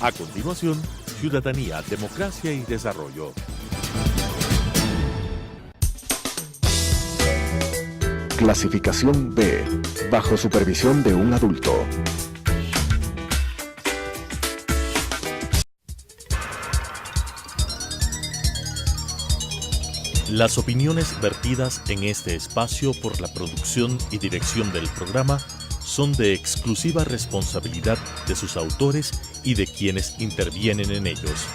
A continuación, Ciudadanía, Democracia y Desarrollo. Clasificación B, bajo supervisión de un adulto. Las opiniones vertidas en este espacio por la producción y dirección del programa son de exclusiva responsabilidad de sus autores y de quienes intervienen en ellos.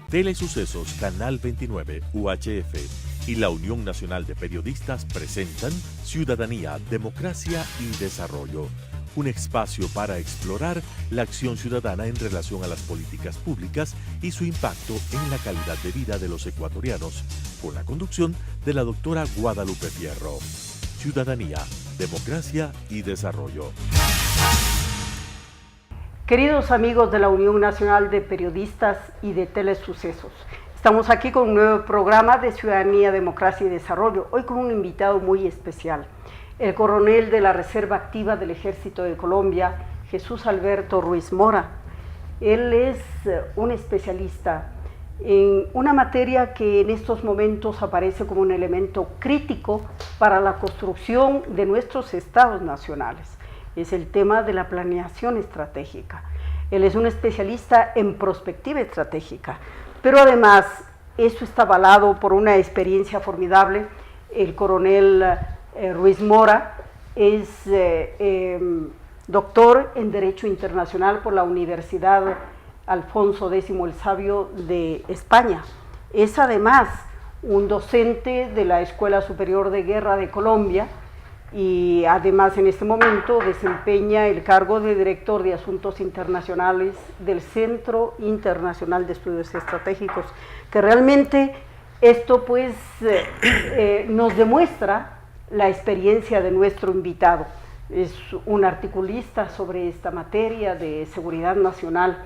Telesucesos Canal 29 UHF y la Unión Nacional de Periodistas presentan Ciudadanía, Democracia y Desarrollo, un espacio para explorar la acción ciudadana en relación a las políticas públicas y su impacto en la calidad de vida de los ecuatorianos, con la conducción de la doctora Guadalupe Fierro. Ciudadanía, Democracia y Desarrollo. Queridos amigos de la Unión Nacional de Periodistas y de Telesucesos, estamos aquí con un nuevo programa de Ciudadanía, Democracia y Desarrollo, hoy con un invitado muy especial, el coronel de la Reserva Activa del Ejército de Colombia, Jesús Alberto Ruiz Mora. Él es un especialista en una materia que en estos momentos aparece como un elemento crítico para la construcción de nuestros estados nacionales. Es el tema de la planeación estratégica. Él es un especialista en prospectiva estratégica, pero además eso está avalado por una experiencia formidable. El coronel Ruiz Mora es doctor en Derecho Internacional por la Universidad Alfonso X el Sabio de España. Es además un docente de la Escuela Superior de Guerra de Colombia y además en este momento desempeña el cargo de director de Asuntos Internacionales del Centro Internacional de Estudios Estratégicos, que realmente esto pues nos demuestra la experiencia de nuestro invitado. Es un articulista sobre esta materia de seguridad nacional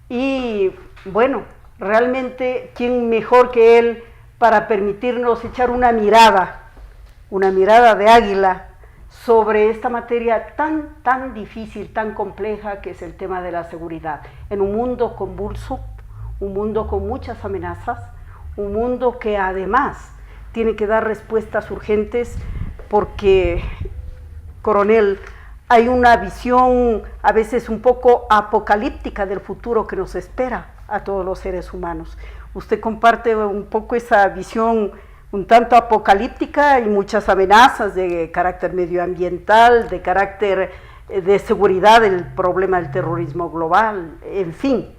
y bueno, realmente quién mejor que él para permitirnos echar una mirada de águila sobre esta materia tan difícil, tan compleja que es el tema de la seguridad. En un mundo convulso, un mundo con muchas amenazas, un mundo que además tiene que dar respuestas urgentes porque, coronel, hay una visión a veces un poco apocalíptica del futuro que nos espera a todos los seres humanos. Usted comparte un poco esa visión un tanto apocalíptica y muchas amenazas de carácter medioambiental, de carácter de seguridad, el problema del terrorismo global, en fin,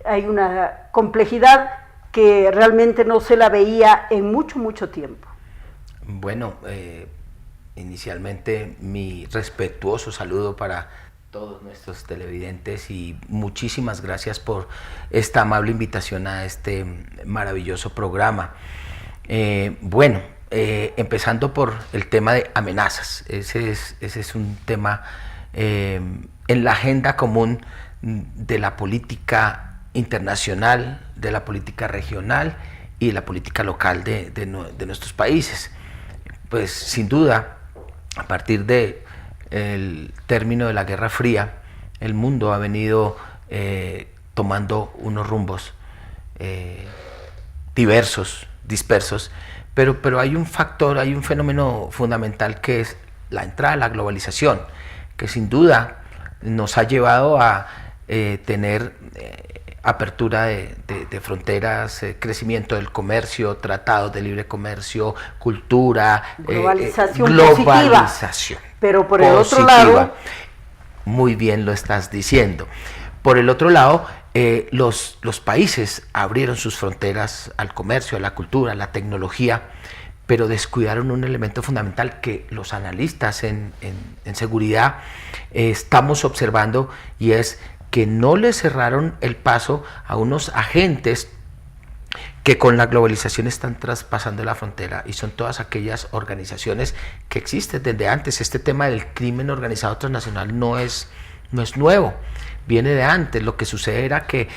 hay una complejidad que realmente no se la veía en mucho tiempo. Bueno, inicialmente mi respetuoso saludo para todos nuestros televidentes y muchísimas gracias por esta amable invitación a este maravilloso programa. Empezando por el tema de amenazas, ese es un tema en la agenda común de la política internacional, de la política regional y de la política local de nuestros países. Pues sin duda, a partir del término de la Guerra Fría, el mundo ha venido tomando unos rumbos dispersos, pero hay un factor, hay un fenómeno fundamental que es la entrada de la globalización, que sin duda nos ha llevado a tener apertura de fronteras, crecimiento del comercio, tratados de libre comercio, cultura, globalización. Pero por el otro lado, muy bien lo estás diciendo. Por el otro lado, los países abrieron sus fronteras al comercio, a la cultura, a la tecnología, pero descuidaron un elemento fundamental que los analistas en seguridad estamos observando, y es que no le cerraron el paso a unos agentes que con la globalización están traspasando la frontera, y son todas aquellas organizaciones que existen desde antes. Este tema del crimen organizado transnacional no es nuevo, viene de antes. Lo que sucede era que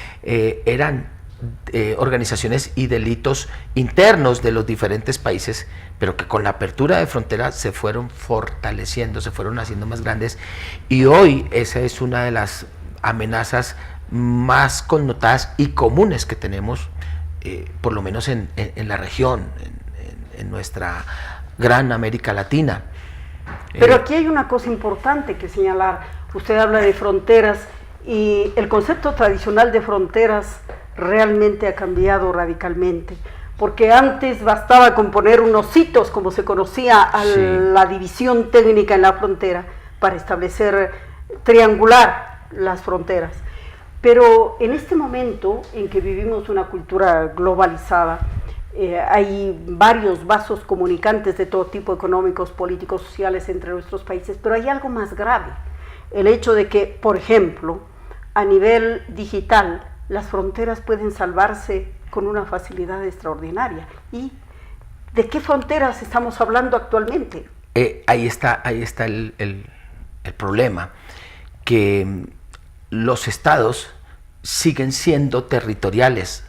eran organizaciones y delitos internos de los diferentes países, pero que con la apertura de fronteras se fueron fortaleciendo, se fueron haciendo más grandes, y hoy esa es una de las amenazas más connotadas y comunes que tenemos, por lo menos en la región, en nuestra gran América Latina. Pero aquí hay una cosa importante que señalar. Usted habla de fronteras y el concepto tradicional de fronteras realmente ha cambiado radicalmente, porque antes bastaba con poner unos hitos, como se conocía a la división técnica en la frontera, para establecer, triangular las fronteras. Pero en este momento en que vivimos una cultura globalizada, hay varios vasos comunicantes de todo tipo, económicos, políticos, sociales, entre nuestros países, pero hay algo más grave, el hecho de que, por ejemplo, a nivel digital, las fronteras pueden salvarse con una facilidad extraordinaria. ¿Y de qué fronteras estamos hablando actualmente? Ahí está el problema, que los estados siguen siendo territoriales.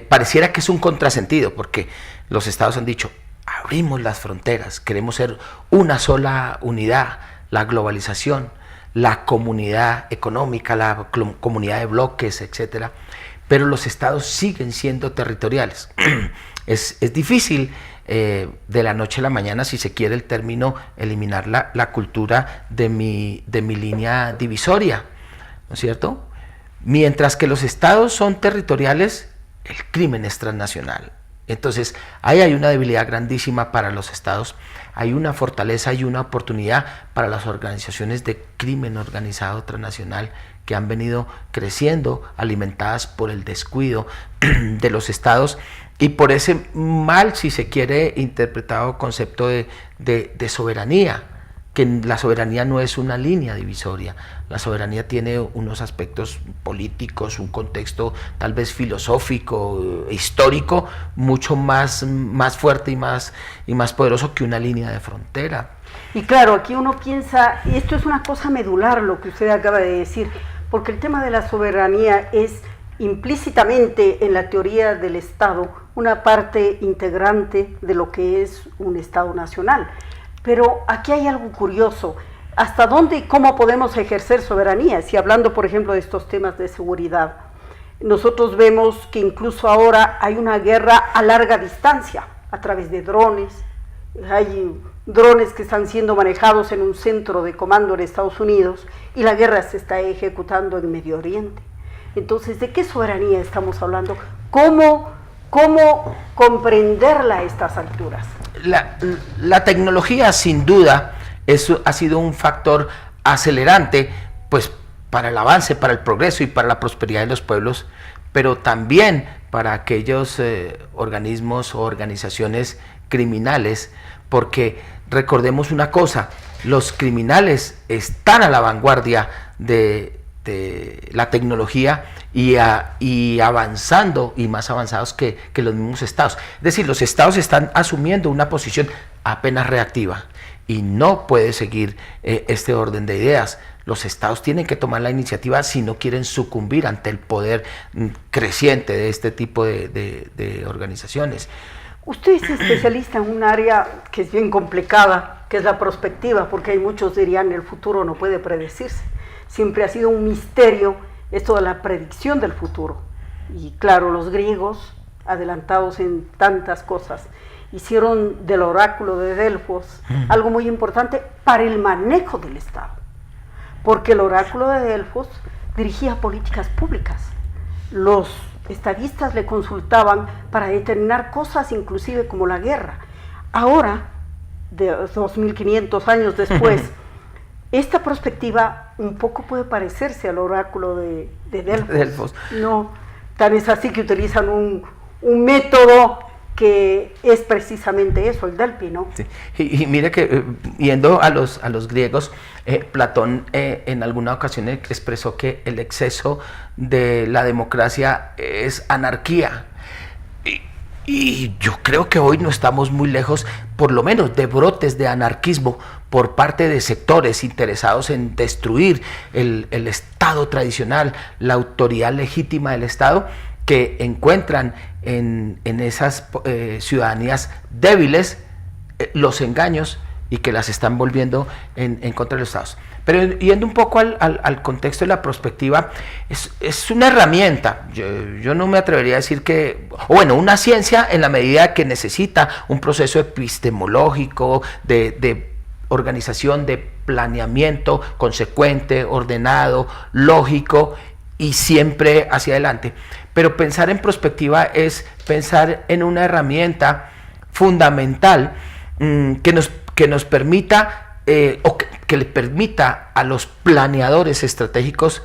Pareciera que es un contrasentido, porque los estados han dicho, abrimos las fronteras, queremos ser una sola unidad, la globalización, la comunidad económica, la comunidad de bloques, etcétera, pero los estados siguen siendo territoriales. Es difícil de la noche a la mañana, si se quiere el término, eliminar la cultura de mi línea divisoria, ¿no es cierto? Mientras que los estados son territoriales, el crimen es transnacional. Entonces, ahí hay una debilidad grandísima para los estados, hay una fortaleza y una oportunidad para las organizaciones de crimen organizado transnacional que han venido creciendo, alimentadas por el descuido de los estados y por ese mal, si se quiere, interpretado concepto de soberanía, que la soberanía no es una línea divisoria, la soberanía tiene unos aspectos políticos, un contexto tal vez filosófico, histórico, mucho más fuerte y más poderoso que una línea de frontera. Y claro, aquí uno piensa, y esto es una cosa medular lo que usted acaba de decir, porque el tema de la soberanía es implícitamente en la teoría del Estado una parte integrante de lo que es un Estado nacional. Pero aquí hay algo curioso, ¿hasta dónde y cómo podemos ejercer soberanía? Si hablando, por ejemplo, de estos temas de seguridad, nosotros vemos que incluso ahora hay una guerra a larga distancia, a través de drones, hay drones que están siendo manejados en un centro de comando en Estados Unidos y la guerra se está ejecutando en Medio Oriente. Entonces, ¿de qué soberanía estamos hablando? ¿Cómo comprenderla a estas alturas? La tecnología, sin duda, ha sido un factor acelerante, pues, para el avance, para el progreso y para la prosperidad de los pueblos, pero también para aquellos organismos o organizaciones criminales, porque recordemos una cosa, los criminales están a la vanguardia de la tecnología y avanzando y más avanzados que los mismos estados. Es decir, los estados están asumiendo una posición apenas reactiva y no puede seguir este orden de ideas. Los estados tienen que tomar la iniciativa si no quieren sucumbir ante el poder creciente de este tipo de organizaciones. Usted es especialista en un área que es bien complicada, que es la prospectiva, porque hay muchos dirían el futuro no puede predecirse. Siempre ha sido un misterio esto de la predicción del futuro. Y claro, los griegos, adelantados en tantas cosas, hicieron del oráculo de Delfos algo muy importante para el manejo del Estado. Porque el oráculo de Delfos dirigía políticas públicas. Los estadistas le consultaban para determinar cosas inclusive como la guerra. Ahora, de 2500 años después, esta perspectiva un poco puede parecerse al oráculo de Delfos. No, tan es así que utilizan un método que es precisamente eso, el Delphi, ¿no? Sí. Y mire que yendo a los griegos, Platón en alguna ocasión expresó que el exceso de la democracia es anarquía. Y yo creo que hoy no estamos muy lejos, por lo menos, de brotes de anarquismo por parte de sectores interesados en destruir el Estado tradicional, la autoridad legítima del Estado, que encuentran en esas ciudadanías débiles los engaños y que las están volviendo en contra de los estados. Pero yendo un poco al contexto de la prospectiva, es una herramienta. Yo no me atrevería a decir que, o bueno, una ciencia en la medida que necesita un proceso epistemológico de organización, de planeamiento consecuente, ordenado, lógico y siempre hacia adelante. Pero pensar en prospectiva es pensar en una herramienta fundamental que nos permita o que le permita a los planeadores estratégicos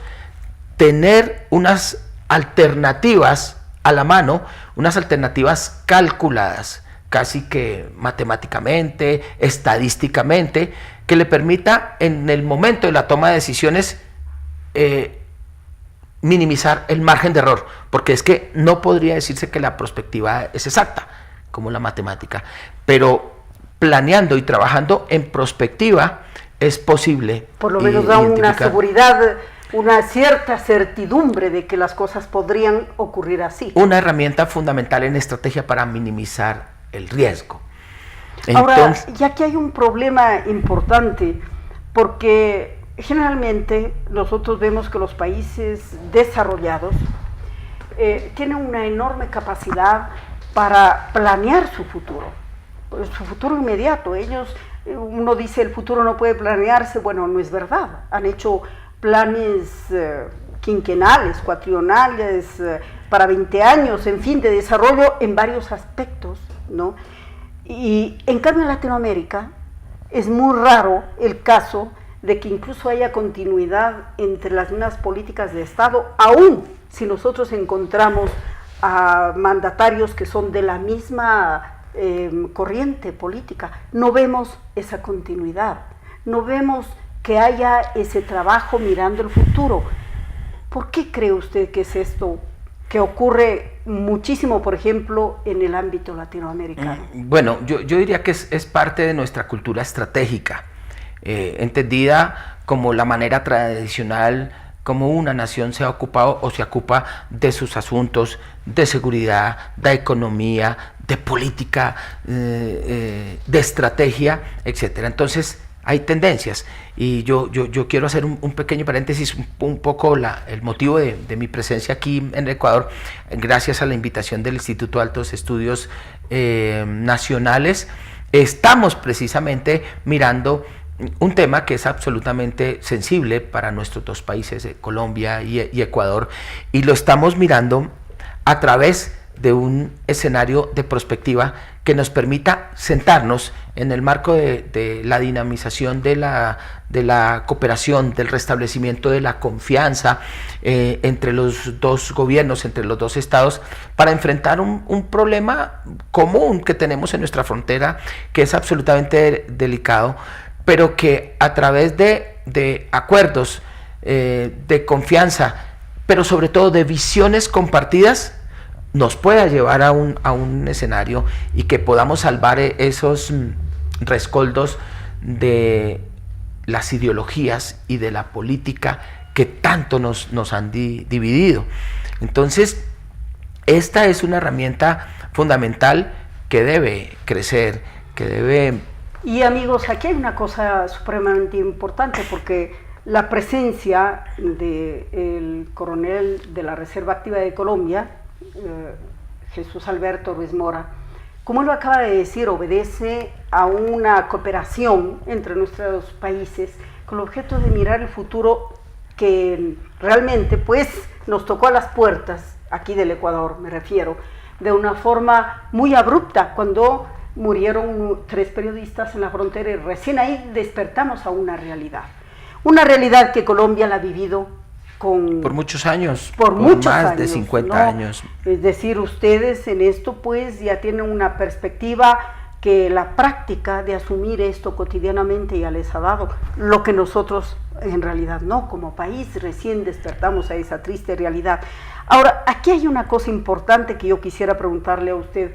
tener unas alternativas a la mano, unas alternativas calculadas, casi que matemáticamente, estadísticamente, que le permita en el momento de la toma de decisiones minimizar el margen de error, porque es que no podría decirse que la prospectiva es exacta, como la matemática, pero planeando y trabajando en prospectiva es posible. Por lo menos da una seguridad, una cierta certidumbre de que las cosas podrían ocurrir así. Una herramienta fundamental en estrategia para minimizar el riesgo. Ahora, ya que hay un problema importante, porque generalmente nosotros vemos que los países desarrollados tienen una enorme capacidad para planear su futuro inmediato. Uno dice el futuro no puede planearse, bueno, no es verdad. Han hecho planes quinquenales, cuatrienales, para 20 años, en fin, de desarrollo en varios aspectos, ¿no? Y en cambio en Latinoamérica es muy raro el caso de que incluso haya continuidad entre las mismas políticas de Estado, aún si nosotros encontramos a mandatarios que son de la misma corriente política. No vemos esa continuidad, no vemos que haya ese trabajo mirando el futuro. ¿Por qué cree usted que es esto que ocurre muchísimo, por ejemplo, en el ámbito latinoamericano? Bueno, yo diría que es parte de nuestra cultura estratégica, entendida como la manera tradicional como una nación se ha ocupado o se ocupa de sus asuntos de seguridad, de economía, de política, de estrategia, etcétera. Entonces hay tendencias y yo quiero hacer un pequeño paréntesis, un poco el motivo de mi presencia aquí en el Ecuador, gracias a la invitación del Instituto de Altos Estudios Nacionales. Estamos precisamente mirando un tema que es absolutamente sensible para nuestros dos países, Colombia y Ecuador, y lo estamos mirando a través de un escenario de prospectiva que nos permita sentarnos en el marco de la dinamización de la cooperación, del restablecimiento de la confianza entre los dos gobiernos, entre los dos estados, para enfrentar un problema común que tenemos en nuestra frontera, que es absolutamente delicado, pero que a través de acuerdos, de confianza, pero sobre todo de visiones compartidas, nos pueda llevar a un escenario y que podamos salvar esos rescoldos de las ideologías y de la política que tanto nos han dividido. Entonces, esta es una herramienta fundamental que debe crecer, que debe... Y amigos, aquí hay una cosa supremamente importante, porque la presencia del coronel de la Reserva Activa de Colombia, Jesús Alberto Ruiz Mora, como él lo acaba de decir, obedece a una cooperación entre nuestros países con el objeto de mirar el futuro que realmente pues nos tocó a las puertas aquí del Ecuador, me refiero, de una forma muy abrupta, cuando murieron 3 periodistas en la frontera y recién ahí despertamos a una realidad que Colombia la ha vivido por muchos años, por muchos más años, de 50 ¿no? años. Es decir, ustedes en esto pues ya tienen una perspectiva que la práctica de asumir esto cotidianamente ya les ha dado, lo que nosotros en realidad no, como país recién despertamos a esa triste realidad. Ahora, aquí hay una cosa importante que yo quisiera preguntarle a usted.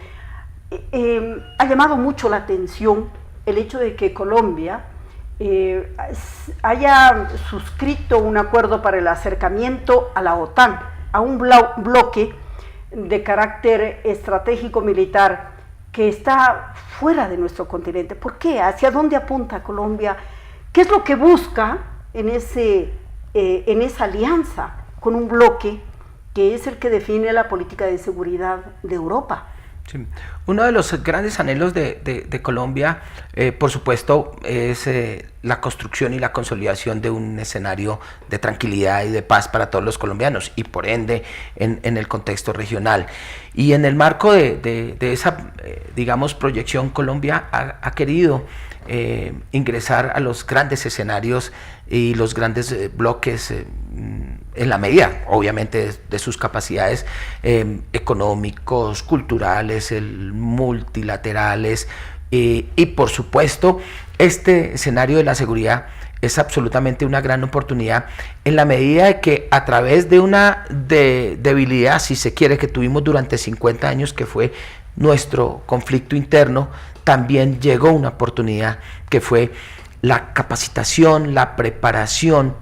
Ha llamado mucho la atención el hecho de que Colombia haya suscrito un acuerdo para el acercamiento a la OTAN, a un bloque de carácter estratégico militar que está fuera de nuestro continente. ¿Por qué? ¿Hacia dónde apunta Colombia? ¿Qué es lo que busca en esa alianza con un bloque que es el que define la política de seguridad de Europa? Sí. Uno de los grandes anhelos de Colombia, por supuesto, es la construcción y la consolidación de un escenario de tranquilidad y de paz para todos los colombianos y por ende en el contexto regional. Y en el marco de esa, digamos, proyección, Colombia ha querido ingresar a los grandes escenarios y los grandes bloques en la medida, obviamente, de sus capacidades económicos, culturales, multilaterales y por supuesto este escenario de la seguridad es absolutamente una gran oportunidad en la medida de que a través de una debilidad, si se quiere, que tuvimos durante 50 años, que fue nuestro conflicto interno, también llegó una oportunidad que fue la capacitación, la preparación,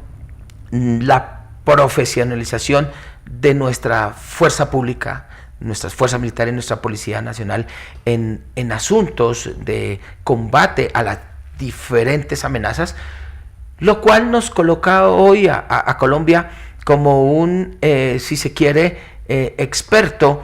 la profesionalización de nuestra fuerza pública, nuestras fuerzas militares y nuestra Policía Nacional en asuntos de combate a las diferentes amenazas, lo cual nos coloca hoy a Colombia como un, si se quiere, experto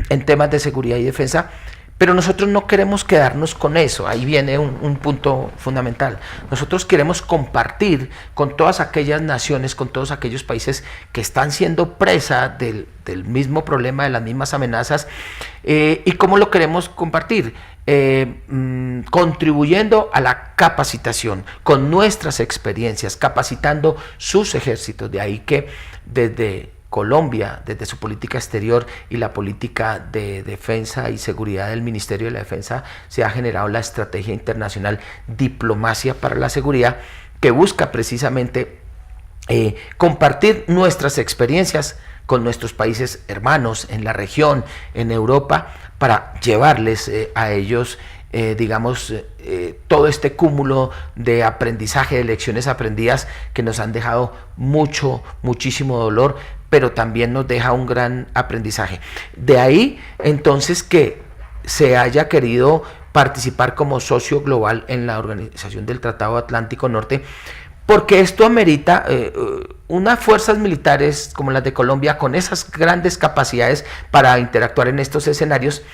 en temas de seguridad y defensa. Pero nosotros no queremos quedarnos con eso, ahí viene un punto fundamental. Nosotros queremos compartir con todas aquellas naciones, con todos aquellos países que están siendo presa del mismo problema, de las mismas amenazas. ¿Y cómo lo queremos compartir? Contribuyendo a la capacitación, con nuestras experiencias, capacitando sus ejércitos. De ahí que desde Colombia, desde su política exterior y la política de defensa y seguridad del Ministerio de la Defensa, se ha generado la estrategia internacional Diplomacia para la Seguridad, que busca precisamente compartir nuestras experiencias con nuestros países hermanos en la región, en Europa, para llevarles a ellos todo este cúmulo de aprendizaje, de lecciones aprendidas que nos han dejado muchísimo dolor, pero también nos deja un gran aprendizaje. De ahí entonces que se haya querido participar como socio global en la Organización del Tratado Atlántico Norte, porque esto amerita unas fuerzas militares como las de Colombia con esas grandes capacidades para interactuar en estos escenarios.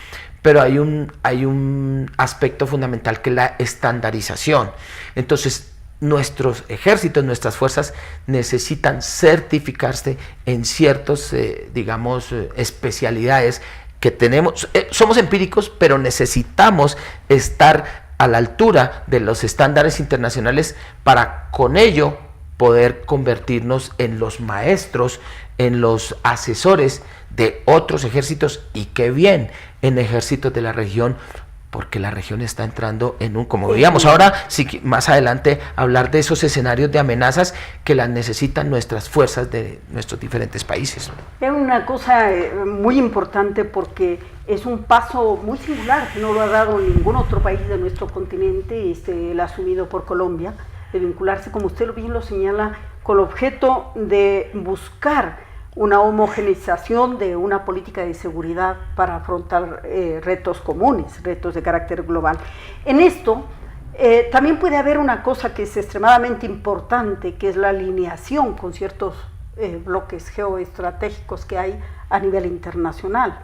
Pero hay un aspecto fundamental que es la estandarización. Entonces, nuestros ejércitos, nuestras fuerzas necesitan certificarse en ciertos, especialidades que tenemos. Somos empíricos, pero necesitamos estar a la altura de los estándares internacionales para con ello poder convertirnos en los maestros, en los asesores de otros ejércitos, y qué bien, en ejércitos de la región, porque la región está entrando en un, como veíamos ahora, sí, más adelante hablar de esos escenarios de amenazas que las necesitan nuestras fuerzas de nuestros diferentes países. Es una cosa muy importante porque es un paso muy singular que no lo ha dado ningún otro país de nuestro continente, el asumido por Colombia, de vincularse, como usted bien lo señala, con el objeto de buscar una homogeneización de una política de seguridad para afrontar retos comunes, retos de carácter global. En esto también puede haber una cosa que es extremadamente importante, que es la alineación con ciertos bloques geoestratégicos que hay a nivel internacional.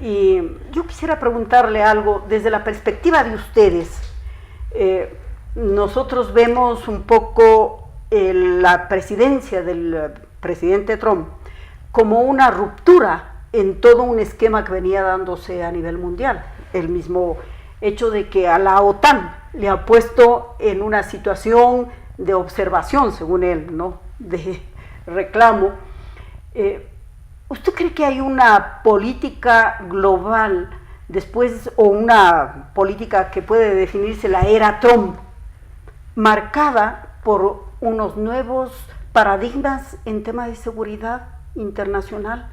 Y yo quisiera preguntarle algo desde la perspectiva de ustedes. Nosotros vemos un poco la presidencia del presidente Trump como una ruptura en todo un esquema que venía dándose a nivel mundial. El mismo hecho de que a la OTAN le ha puesto en una situación de observación, según él, ¿no?, de reclamo. ¿Usted cree que hay una política global después, o una política que puede definirse la era Trump, marcada por unos nuevos paradigmas en temas de seguridad internacional?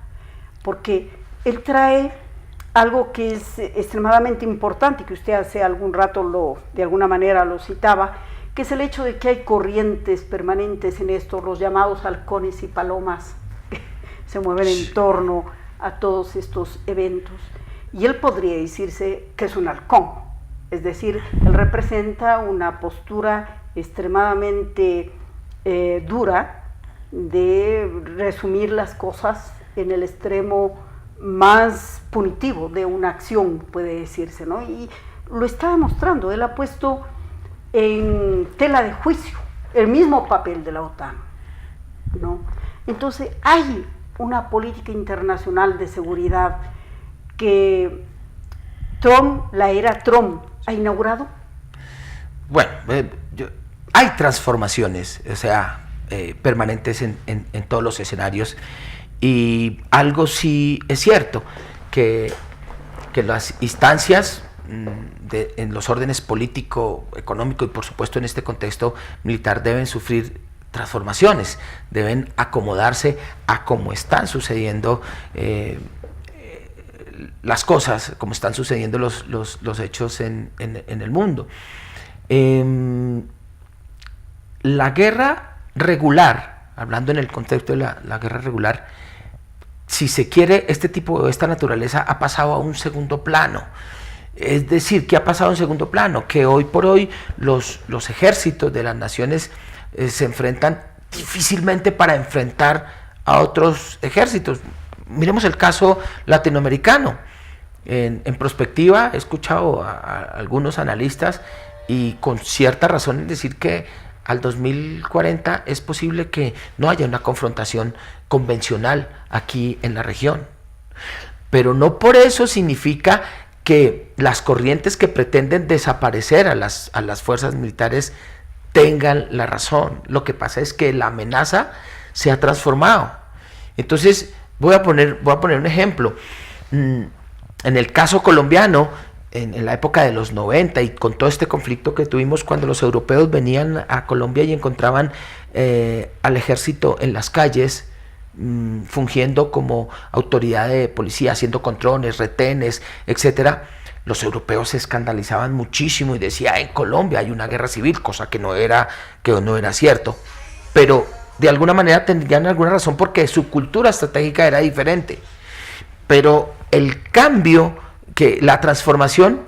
Porque él trae algo que es extremadamente importante, que usted hace algún rato de alguna manera lo citaba, que es el hecho de que hay corrientes permanentes en esto, los llamados halcones y palomas, que se mueven en torno a todos estos eventos. Y él podría decirse que es un halcón, es decir, él representa una postura extremadamente dura de resumir las cosas en el extremo más punitivo de una acción, puede decirse, ¿no? Y lo está demostrando, él ha puesto en tela de juicio el mismo papel de la OTAN, ¿no? Entonces hay una política internacional de seguridad que la era Trump ha inaugurado. Bueno, hay transformaciones, o sea, permanentes en todos los escenarios, y algo sí es cierto, que las instancias en los órdenes político, económico y por supuesto en este contexto militar deben sufrir transformaciones, deben acomodarse a cómo están sucediendo las cosas, como están sucediendo los hechos en el mundo. La guerra regular, hablando en el contexto de la guerra regular, si se quiere, esta naturaleza ha pasado a un segundo plano. Es decir, ¿qué ha pasado en segundo plano? Que hoy por hoy los ejércitos de las naciones se enfrentan difícilmente para enfrentar a otros ejércitos. Miremos el caso latinoamericano. En perspectiva, he escuchado a algunos analistas y con cierta razón en decir que al 2040 es posible que no haya una confrontación convencional aquí en la región. Pero no por eso significa que las corrientes que pretenden desaparecer a las fuerzas militares tengan la razón. Lo que pasa es que la amenaza se ha transformado. Entonces, voy a poner un ejemplo. En el caso colombiano, en la época de los 90 y con todo este conflicto que tuvimos cuando los europeos venían a Colombia y encontraban al ejército en las calles, fungiendo como autoridad de policía, haciendo controles, retenes, etcétera, los europeos se escandalizaban muchísimo y decían, en Colombia hay una guerra civil, cosa que no era cierto, pero de alguna manera tendrían alguna razón porque su cultura estratégica era diferente. Pero el cambio, la transformación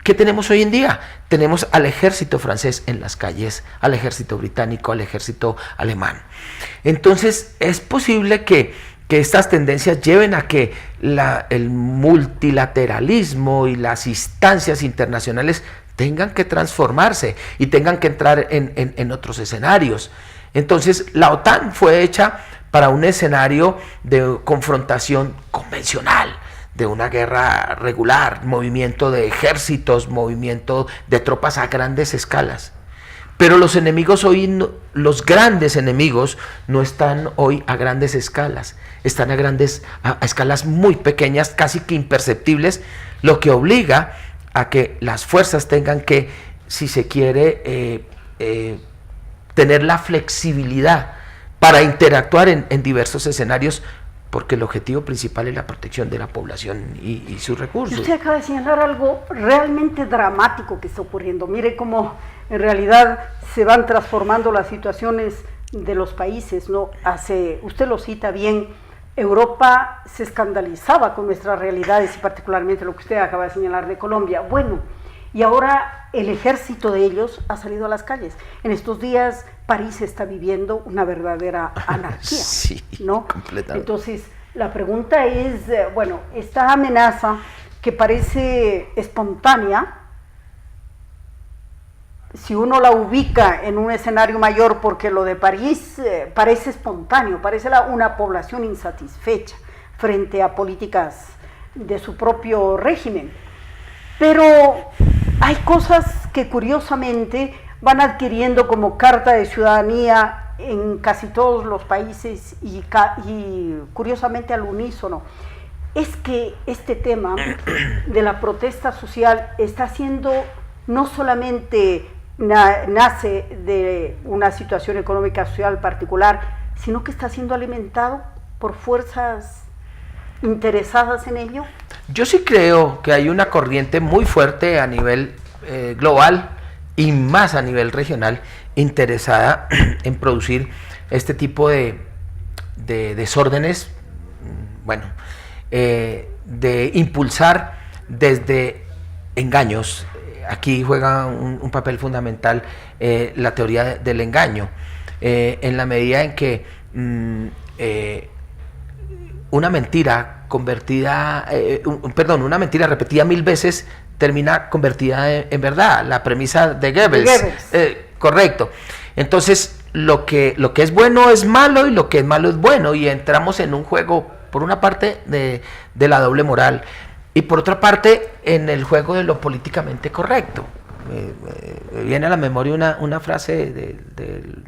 que tenemos hoy en día, tenemos al ejército francés en las calles, al ejército británico, al ejército alemán. Entonces es posible que estas tendencias lleven a que el multilateralismo y las instancias internacionales tengan que transformarse y tengan que entrar en otros escenarios. Entonces la OTAN fue hecha para un escenario de confrontación convencional, de una guerra regular, movimiento de ejércitos, movimiento de tropas a grandes escalas. Pero los enemigos hoy, los grandes enemigos, no están hoy a grandes escalas, están a escalas muy pequeñas, casi que imperceptibles, lo que obliga a que las fuerzas tengan que, si se quiere, tener la flexibilidad para interactuar en diversos escenarios, porque el objetivo principal es la protección de la población y sus recursos. Usted acaba de señalar algo realmente dramático que está ocurriendo. Mire cómo en realidad se van transformando las situaciones de los países, ¿no? Usted lo cita bien, Europa se escandalizaba con nuestras realidades y particularmente lo que usted acaba de señalar de Colombia. Bueno, y ahora el ejército de ellos ha salido a las calles. En estos días París está viviendo una verdadera anarquía, sí, ¿no? Completamente. Entonces la pregunta es, bueno, esta amenaza que parece espontánea, si uno la ubica en un escenario mayor, porque lo de París parece espontáneo, parece una población insatisfecha frente a políticas de su propio régimen. Pero hay cosas que curiosamente van adquiriendo como carta de ciudadanía en casi todos los países y curiosamente al unísono. Es que este tema de la protesta social está siendo, no solamente nace de una situación económica social particular, sino que está siendo alimentado por fuerzas interesadas en ello. Yo sí creo que hay una corriente muy fuerte a nivel global y más a nivel regional interesada en producir este tipo de desórdenes. Bueno, de impulsar desde engaños. Aquí juega un papel fundamental la teoría del engaño, en la medida en que una mentira convertida, una mentira repetida 1000 veces termina convertida en verdad, la premisa de Goebbels. Correcto. Entonces, lo que es bueno es malo y lo que es malo es bueno, y entramos en un juego, por una parte, de la doble moral, y por otra parte, en el juego de lo políticamente correcto. Me viene a la memoria una frase del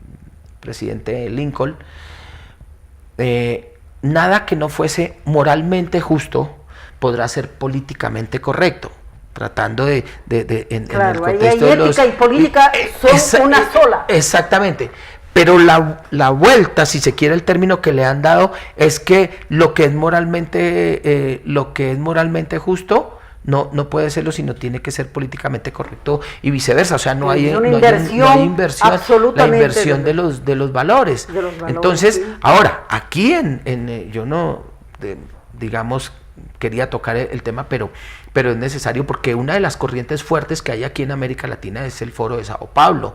presidente Lincoln: nada que no fuese moralmente justo podrá ser políticamente correcto, tratando en el contexto de ética y política son una sola. Exactamente. Pero la vuelta, si se quiere el término que le han dado, es que lo que es moralmente justo no puede serlo, sino tiene que ser políticamente correcto, y viceversa. O sea, no hay inversión, la inversión de los valores. Entonces, sí. Ahora, aquí yo no, digamos, quería tocar el tema, pero es necesario, porque una de las corrientes fuertes que hay aquí en América Latina es el Foro de Sao Paulo,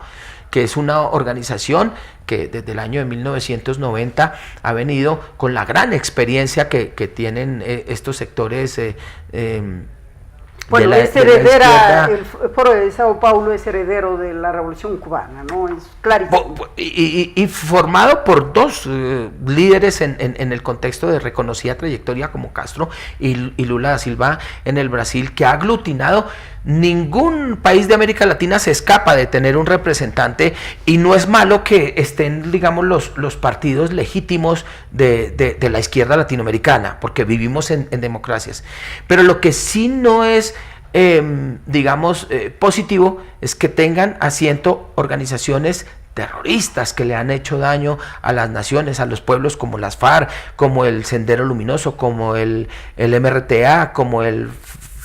que es una organización que desde el año de 1990 ha venido con la gran experiencia que tienen estos sectores. Bueno, es heredera, el Foro de Sao Paulo es heredero de la Revolución Cubana, ¿no? Es clarísimo. Y formado por dos líderes en el contexto de reconocida trayectoria como Castro y Lula da Silva en el Brasil, que ha aglutinado. Ningún país de América Latina se escapa de tener un representante, y no es malo que estén, digamos, los partidos legítimos de la izquierda latinoamericana, porque vivimos en democracias. Pero lo que sí no es, positivo, es que tengan asiento organizaciones terroristas que le han hecho daño a las naciones, a los pueblos, como las FARC, como el Sendero Luminoso, como el MRTA, como el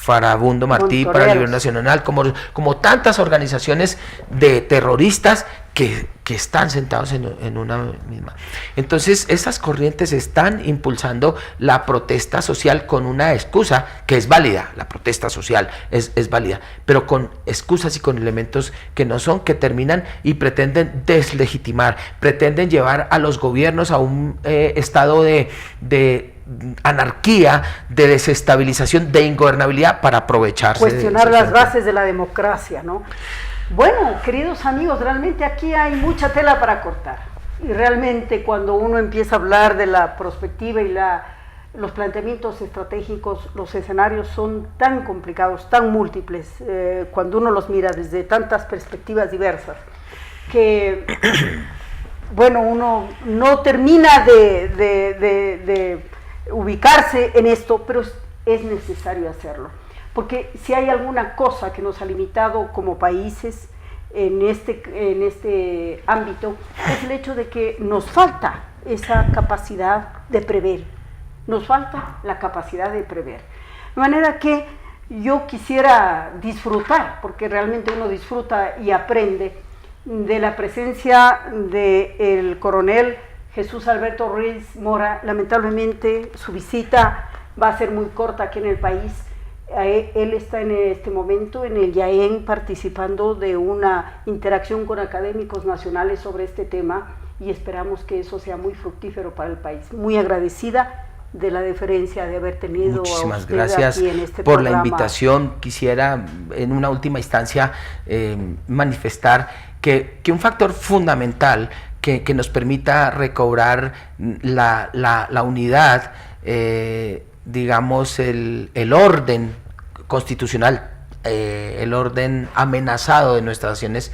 Farabundo Martí para la Liberación Nacional, como tantas organizaciones de terroristas que están sentados en una misma. Entonces, esas corrientes están impulsando la protesta social con una excusa que es válida. La protesta social es válida, pero con excusas y con elementos que no son, que terminan y pretenden deslegitimar, pretenden llevar a los gobiernos a un estado de anarquía, de desestabilización, de ingobernabilidad, para aprovecharse. Cuestionar las bases de la democracia, ¿no? Bueno, queridos amigos, realmente aquí hay mucha tela para cortar. Y realmente cuando uno empieza a hablar de la perspectiva y los planteamientos estratégicos, los escenarios son tan complicados, tan múltiples, cuando uno los mira desde tantas perspectivas diversas, que bueno, uno no termina de ubicarse en esto, pero es necesario hacerlo, porque si hay alguna cosa que nos ha limitado como países en este ámbito, es el hecho de que nos falta esa capacidad de prever, nos falta la capacidad de prever, de manera que yo quisiera disfrutar, porque realmente uno disfruta y aprende de la presencia del coronel Jesús Alberto Ruiz Mora. Lamentablemente su visita va a ser muy corta aquí en el país. Él está en este momento en el IAEN participando de una interacción con académicos nacionales sobre este tema, y esperamos que eso sea muy fructífero para el país. Muy agradecida de la deferencia de haber tenido. Muchísimas gracias aquí en este por programa. La invitación. Quisiera en una última instancia manifestar que un factor fundamental que nos permita recobrar la unidad, digamos, el orden constitucional, el orden amenazado de nuestras naciones,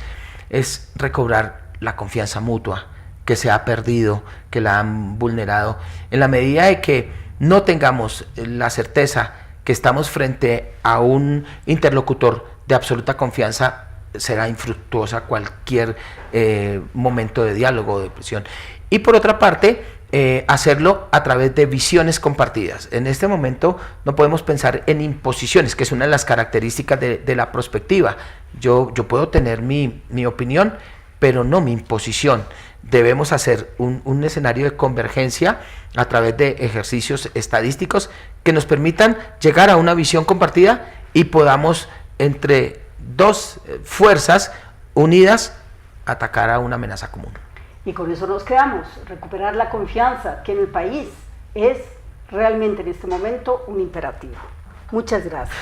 es recobrar la confianza mutua que se ha perdido, que la han vulnerado. En la medida de que no tengamos la certeza que estamos frente a un interlocutor de absoluta confianza, será infructuosa cualquier momento de diálogo o de presión. Y por otra parte, hacerlo a través de visiones compartidas. En este momento no podemos pensar en imposiciones, que es una de las características de la prospectiva. Yo puedo tener mi opinión, pero no mi imposición. debemos hacer un escenario de convergencia a través de ejercicios estadísticos que nos permitan llegar a una visión compartida y podamos entre dos fuerzas unidas atacar a una amenaza común. Y con eso nos quedamos, recuperar la confianza que en el país es realmente en este momento un imperativo. Muchas gracias.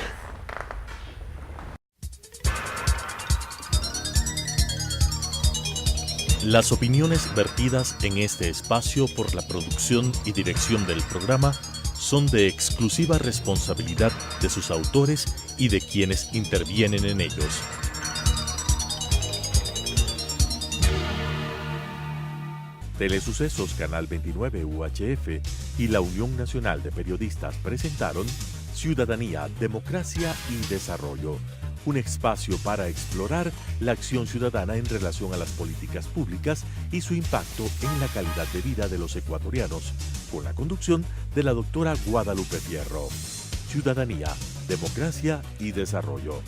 Las opiniones vertidas en este espacio por la producción y dirección del programa son de exclusiva responsabilidad de sus autores y de quienes intervienen en ellos. Telesucesos Canal 29 UHF y la Unión Nacional de Periodistas presentaron Ciudadanía, Democracia y Desarrollo, un espacio para explorar la acción ciudadana en relación a las políticas públicas y su impacto en la calidad de vida de los ecuatorianos, con la conducción de la doctora Guadalupe Fierro. Ciudadanía, Democracia y Desarrollo.